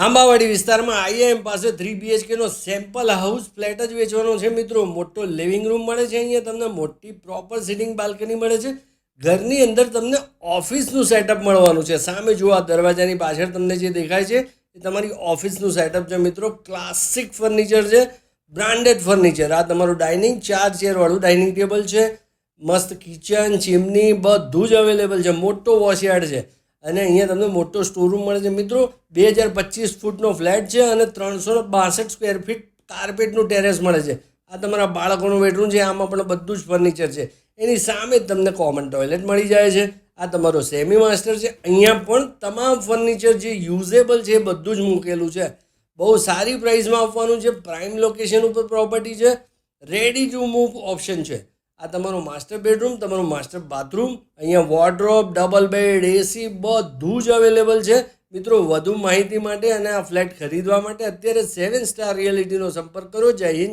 આંબાવાડી વિસ્તારમાં આઈઆઈએમ પાસે 3 BHK નો sample house flat જ વેચવાનો છે મિત્રો. મોટો લિવિંગ રૂમ મળે છે, અહીંયા તમને મોટી પ્રોપર સિટિંગ બાલ્કની મળે છે. ઘરની અંદર તમને ઓફિસનું સેટઅપ મળવાનું છે. સામે જુઓ, આ દરવાજાની પાછળ તમને જે દેખાય છે એ તમારી ઓફિસનું સેટઅપ છે મિત્રો. ક્લાસિક ફર્નિચર છે, બ્રાન્ડેડ ફર્નિચર. આ તમારું ડાઇનિંગ 4 ચેરવાળું ડાઇનિંગ ટેબલ છે. મસ્ત કિચન, ચીમની બધું જ અવેલેબલ છે. મોટો વોશયાર્ડ છે અને અહીંયા તમને મોટો સ્ટોરરૂમ મળે છે મિત્રો. 2025 ફૂટનો ફ્લેટ છે અને 362 સ્ક્વેર ફીટ કાર્પેટનું ટેરેસ મળે છે. આ તમારા બાળકોનું બેડરૂમ છે, આમાં પણ બધું જ ફર્નિચર છે. એની સામે જ તમને કોમન ટોયલેટ મળી જાય છે. આ તમારો સેમી માસ્ટર છે. અહીંયા પણ તમામ ફર્નિચર જે યુઝેબલ છે એ બધું જ મૂકેલું છે. બહુ સારી પ્રાઇસમાં આપવાનું છે. પ્રાઇમ લોકેશન ઉપર પ્રોપર્ટી છે. રેડી ટુ મૂવ ઓપ્શન છે. આ તમારો માસ્ટર બેડરૂમ, તમારું માસ્ટર બાથરૂમ. અહીંયા વોર્ડરોબ, ડબલ બેડ, એસી બધું જ અવેલેબલ છે મિત્રો. વધુ માહિતી માટે અને આ ફ્લેટ ખરીદવા માટે અત્યારે 7 સ્ટાર રિયલિટીનો સંપર્ક કરો. જય હિન્દ.